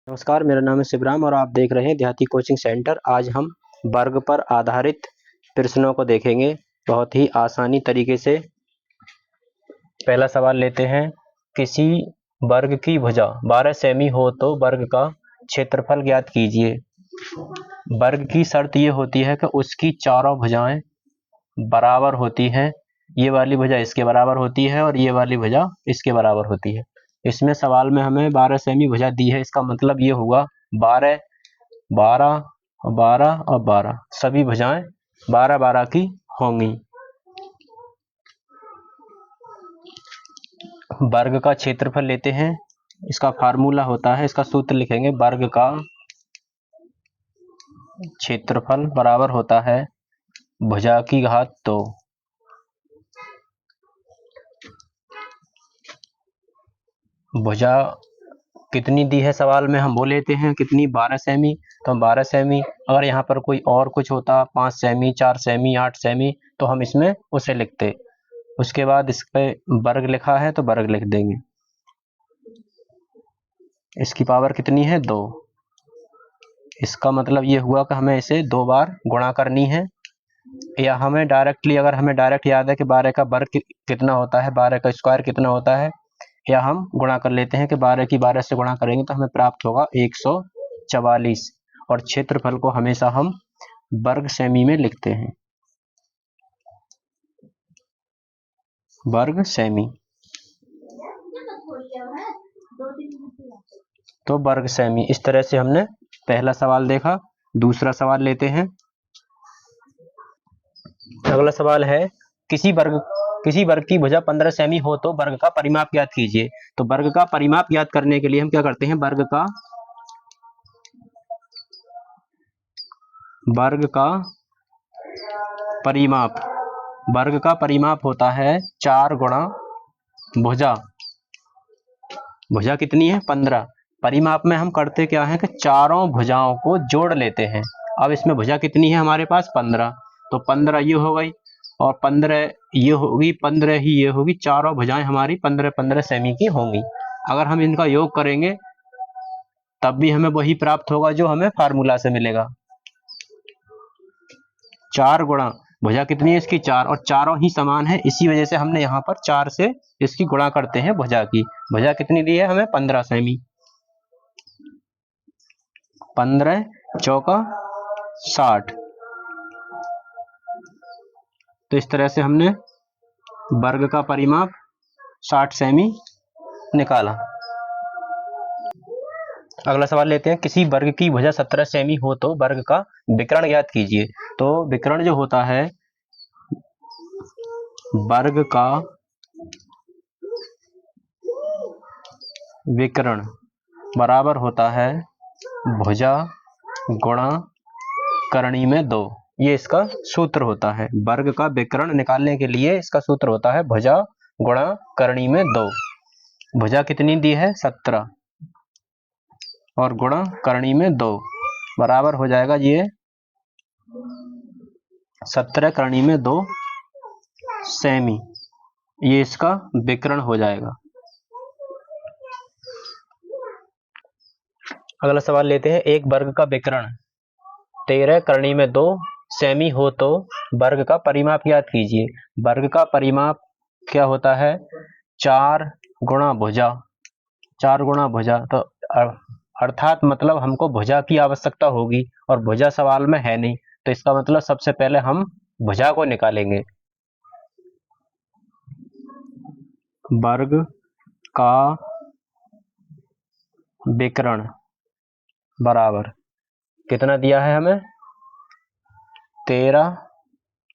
नमस्कार, मेरा नाम है शिवराम और आप देख रहे हैं देहाती कोचिंग सेंटर। आज हम वर्ग पर आधारित प्रश्नों को देखेंगे बहुत ही आसानी तरीके से। पहला सवाल लेते हैं। किसी वर्ग की भुजा 12 सेमी हो तो वर्ग का क्षेत्रफल ज्ञात कीजिए। वर्ग की शर्त ये होती है कि उसकी चारों भुजाएं बराबर होती हैं। ये वाली भुजा इसके बराबर होती है और ये वाली भुजा इसके बराबर होती है। इसमें सवाल में हमें 12 सेमी भुजा दी है, इसका मतलब ये हुआ 12, 12, 12 और 12 सभी भुजाएं 12-12 की होंगी। वर्ग का क्षेत्रफल लेते हैं, इसका फार्मूला होता है, इसका सूत्र लिखेंगे। वर्ग का क्षेत्रफल बराबर होता है भुजा की घात 2। भुजा कितनी दी है सवाल में, हम वो लेते हैं कितनी, 12 सेमी। तो हम 12 सेमी, अगर यहाँ पर कोई और कुछ होता 5 सेमी, 4 सेमी, 8 सेमी, तो हम इसमें उसे लिखते। उसके बाद इस पे वर्ग लिखा है तो वर्ग लिख देंगे। इसकी पावर कितनी है, 2। इसका मतलब ये हुआ कि हमें इसे 2 बार गुणा करनी है, या हमें डायरेक्टली, अगर हमें डायरेक्ट याद है कि 12 का वर्ग कितना होता है, 12 का स्क्वायर कितना होता है, या हम गुणा कर लेते हैं कि 12 की 12 से गुणा करेंगे तो हमें प्राप्त होगा 144। और क्षेत्रफल को हमेशा हम वर्ग सेमी में लिखते हैं, वर्ग सेमी। तो वर्ग सेमी, इस तरह से हमने पहला सवाल देखा। दूसरा सवाल लेते हैं। अगला सवाल है, किसी वर्ग की भुजा 15 सेमी हो तो वर्ग का परिमाप ज्ञात कीजिए। तो वर्ग का परिमाप ज्ञात करने के लिए हम क्या करते हैं, वर्ग का परिमाप होता है 4 गुणा भुजा। भुजा कितनी है, 15। परिमाप में हम करते क्या है कि चारों भुजाओं को जोड़ लेते हैं। अब इसमें भुजा कितनी है हमारे पास, 15। तो 15 ये हो गई और 15 ये होगी, 15 ही ये होगी। चारों भुजाएं हमारी 15-15 सेमी की होंगी। अगर हम इनका योग करेंगे तब भी हमें वही प्राप्त होगा जो हमें फार्मूला से मिलेगा। 4 गुणा भुजा कितनी है इसकी, 4, और चारों ही समान है, इसी वजह से हमने यहाँ पर 4 से इसकी गुणा करते हैं भुजा की। भुजा कितनी दी है हमें, 15 सेमी। 15 चौका 60। तो इस तरह से हमने वर्ग का परिमाप 60 सेमी निकाला। अगला सवाल लेते हैं। किसी वर्ग की भुजा 17 सेमी हो तो वर्ग का विकर्ण ज्ञात कीजिए। तो विकर्ण जो होता है, वर्ग का विकर्ण बराबर होता है भुजा गुणा करनी में 2। ये इसका सूत्र होता है। वर्ग का विकर्ण निकालने के लिए इसका सूत्र होता है भुजा गुणा करनी में 2। भुजा कितनी दी है, 17, और गुणा करनी में 2 बराबर हो जाएगा ये 17 करनी में 2 सेमी। ये इसका विकर्ण हो जाएगा। अगला सवाल लेते हैं। एक वर्ग का विकर्ण 13 करनी में 2 सेमी हो तो वर्ग का परिमाप ज्ञात कीजिए। वर्ग का परिमाप क्या होता है, 4 गुणा भुजा। 4 गुणा भुजा, तो अर्थात मतलब हमको भुजा की आवश्यकता होगी और भुजा सवाल में है नहीं, तो इसका मतलब सबसे पहले हम भुजा को निकालेंगे। वर्ग का विकर्ण बराबर कितना दिया है हमें, 13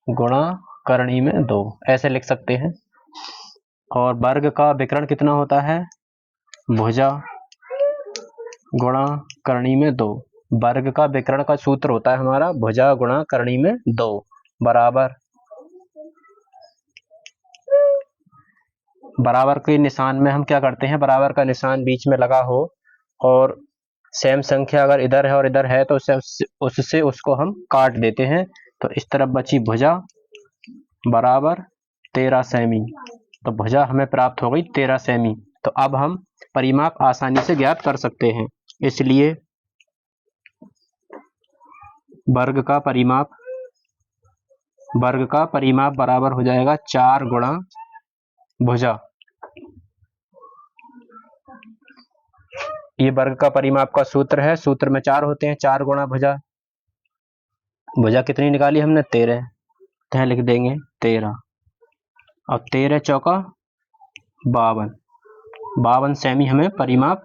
गुणा करनी में 2, ऐसे लिख सकते हैं। और वर्ग का विकर्ण कितना होता है, भुजा गुणा करनी में 2। वर्ग का विकर्ण का सूत्र होता है हमारा भुजा गुणा करनी में 2 बराबर के निशान में हम क्या करते हैं, बराबर का निशान बीच में लगा हो और सेम संख्या अगर इधर है और इधर है तो उससे उसको हम काट देते हैं। तो इस तरफ बची भुजा बराबर 13 सेमी। तो भुजा हमें प्राप्त हो गई 13 सेमी। तो अब हम परिमाप आसानी से ज्ञात कर सकते हैं। इसलिए वर्ग का परिमाप बराबर हो जाएगा 4 गुणा भुजा। ये वर्ग का परिमाप का सूत्र है, सूत्र में 4 होते हैं, 4 गुणा भुजा। भुजा कितनी निकाली हमने? 13, तो लिख देंगे 13। अब 13 चौका 52, 52 सेमी हमें परिमाप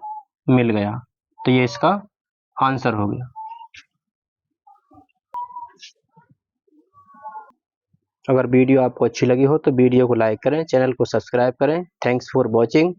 मिल गया, तो ये इसका आंसर हो गया। अगर वीडियो आपको अच्छी लगी हो तो वीडियो को लाइक करें, चैनल को सब्सक्राइब करें। Thanks for watching.